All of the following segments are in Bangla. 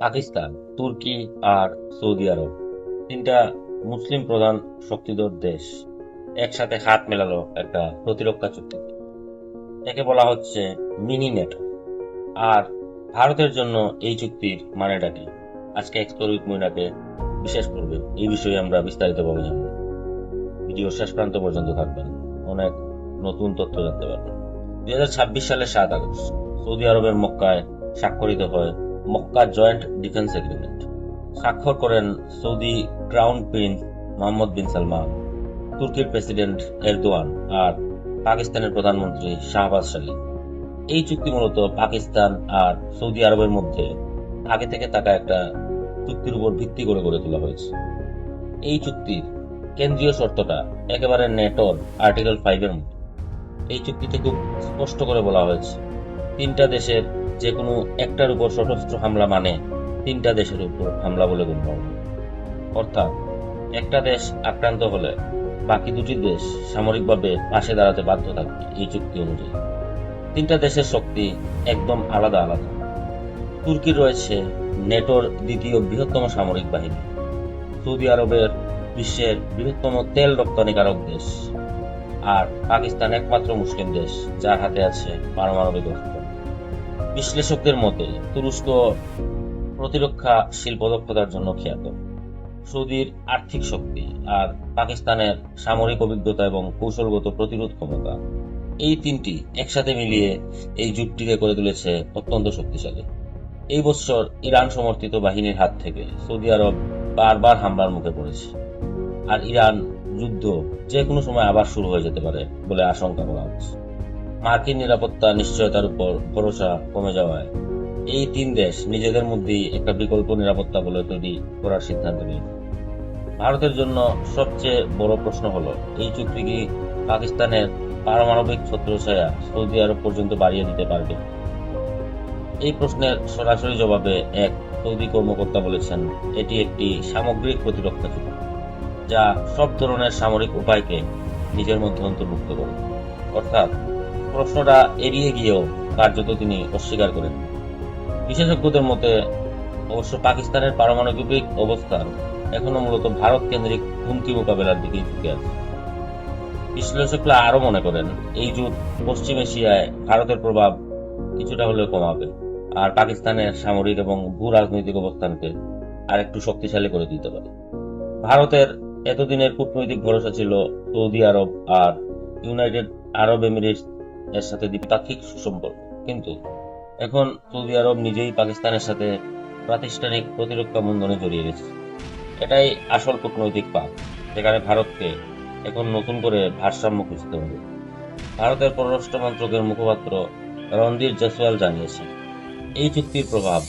পাকিস্তান, তুর্কি আর সৌদি আরব তিনটা মুসলিম প্রধান শক্তিধর দেশ একসাথে হাত মেলালো একটা প্রতিরক্ষা চুক্তিতে। একে বলা হচ্ছে মিনি নেটো। আর ভারতের জন্য এই চুক্তির মানেটা কি? আজকে এক্সপ্লোর উইথ মইনাকে বিশেষ করবে এই বিষয়ে আমরা বিস্তারিতভাবে জানব। ভিডিও শেষ প্রান্ত পর্যন্ত থাকবেন, অনেক নতুন তথ্য জানতে পারবেন। 2026 সালের 7 আগস্ট সৌদি আরবের মক্কায় স্বাক্ষরিত হয় মক্কা জয়েন্ট ডিফেন্স এগ্রিমেন্ট। স্বাক্ষর করেন সৌদি ক্রাউন প্রিন্স মোহাম্মদ বিন সালমান, তুর্কির প্রেসিডেন্ট এরদোয়ান আর পাকিস্তানের প্রধানমন্ত্রী শাহবাজ শরীফ। এই চুক্তি মূলত পাকিস্তান আর সৌদি আরবের মধ্যে আগে থেকে থাকা একটা চুক্তির উপর ভিত্তি করে গড়ে তোলা হয়েছে। এই চুক্তির কেন্দ্রীয় শর্তটা একেবারে নেটোর আর্টিকেল 5 এর মতো। এই চুক্তিতে খুব স্পষ্ট করে বলা হয়েছে তিনটা দেশের যে কোনো একটার উপর সশস্ত্র হামলা মানে তিনটা দেশের উপর হামলা বলে গণ্য হবে। অর্থাৎ একটা দেশ আক্রান্ত হলে বাকি দুটি দেশ সামরিকভাবে পাশে দাঁড়াতে বাধ্য থাকবে। এই চুক্তি অনুযায়ী তিনটা দেশের শক্তি একদম আলাদা আলাদা। তুর্কি রয়েছে নেটোর দ্বিতীয় বৃহত্তম সামরিক বাহিনী। সৌদি আরবের বিশ্বের বৃহত্তম তেল রপ্তানিকারক দেশ। আর পাকিস্তান একমাত্র মুসলিম দেশ যার হাতে আছে পারমাণবিক অস্ত্র। বিশ্লেষকদের মতে তুরস্ক প্রতিরক্ষা শিল্প দক্ষতার জন্য খ্যাত, সৌদির আর্থিক শক্তি আর পাকিস্তানের সামরিক অভিজ্ঞতা এবং কৌশলগত প্রতিরোধ ক্ষমতা, এই তিনটি একসাথে মিলিয়ে এই জোটটিকে করে তুলেছে অত্যন্ত শক্তিশালী। এই বছর ইরান সমর্থিত বাহিনীর হাত থেকে সৌদি আরব বারবার হামলার মুখে পড়েছে। আর ইরান যুদ্ধ যে কোনো সময় আবার শুরু হয়ে যেতে পারে বলে আশঙ্কা করা হচ্ছে। মার্কিন নিরাপত্তা নিশ্চয়তার উপর ভরসা কমে যাওয়ায় এই তিন দেশ নিজেদের মধ্যেই একটা বিকল্প নিরাপত্তা বলে তৈরি করার সিদ্ধান্ত নিয়েছে। ভারতের জন্য সবচেয়ে বড় প্রশ্ন হলো এই চুক্তি কি পাকিস্তানের পারমাণবিক ছত্রছায়া সৌদি আরব পর্যন্ত বাড়িয়ে দিতে পারবে? এই প্রশ্নের সরাসরি জবাবে এক সৌদি কর্মকর্তা বলেছেন এটি একটি সামগ্রিক প্রতিরক্ষা চুক্তি যা সব ধরনের সামরিক উপায়কে নিজের মধ্যে অন্তর্ভুক্ত করে। অর্থাৎ প্রশ্নটা এড়িয়ে গিয়েও কার্যত তিনি অস্বীকার করেন। বিশেষজ্ঞদের মতে অবশ্য পাকিস্তানের পারমাণবিক অবস্থান এখনো মূলত ভারত কেন্দ্রিক হুমকি মোকাবেলার দিকেই ঝুঁকে আছে। বিশ্লেষকরা আরো মনে করেন এই জোট পশ্চিম এশিয়ায় ভারতের প্রভাব কিছুটা হলেও কমাবে আর পাকিস্তানের সামরিক এবং ভূ রাজনৈতিক অবস্থানকে আরেকটু শক্তিশালী করে দিতে পারে। ভারতের এতদিনের কূটনৈতিক ভরসা ছিল সৌদি আরব আর ইউনাইটেড আরব এমিরেটস এর সাথে দ্বিপাক্ষিক সুসম্পর্ক, কিন্তু এখন সৌদি আরব নিজেই পাকিস্তানের সাথে প্রাতিষ্ঠানিক প্রতিরক্ষা বন্ধনে জড়িয়ে গেছে। এটাই আসল কূটনৈতিক পাপ, যেখানে ভারতকে এখন নতুন করে ভারসাম্য খুঁজতে হবে। ভারতের পররাষ্ট্র মন্ত্রকের মুখপাত্র রণধীর জয়সওয়াল জানিয়েছেন এই চুক্তির প্রভাব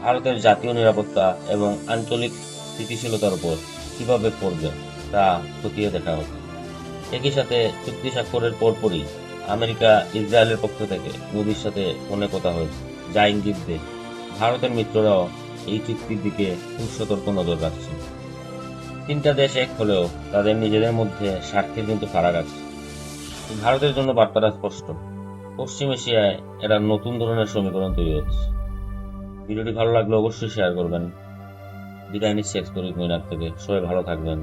ভারতের জাতীয় নিরাপত্তা এবং আঞ্চলিক স্থিতিশীলতার উপর কিভাবে পড়বে তা খতিয়ে দেখা হবে। একই সাথে চুক্তি স্বাক্ষরের পরপরই আমেরিকা ইসরায়েলের পক্ষ থেকে মোদির সাথে ফোনে কথা হয়েছে, যা ইঙ্গিত দেয় ভারতের মিত্ররাও এই চুক্তির দিকে খুব সতর্ক নজর রাখছে। তিনটা দেশ এক হলেও তাদের নিজেদের মধ্যে স্বার্থের কিন্তু ফারাক আছে। ভারতের জন্য বার্তাটা স্পষ্ট, পশ্চিম এশিয়ায় একটা নতুন ধরনের সমীকরণ তৈরি হচ্ছে। ভিডিওটি ভালো লাগলে অবশ্যই শেয়ার করবেন। বিদায় নিচ্ছি এক্সপ্লোর উইথ মইনাক থেকে। সবাই ভালো থাকবেন।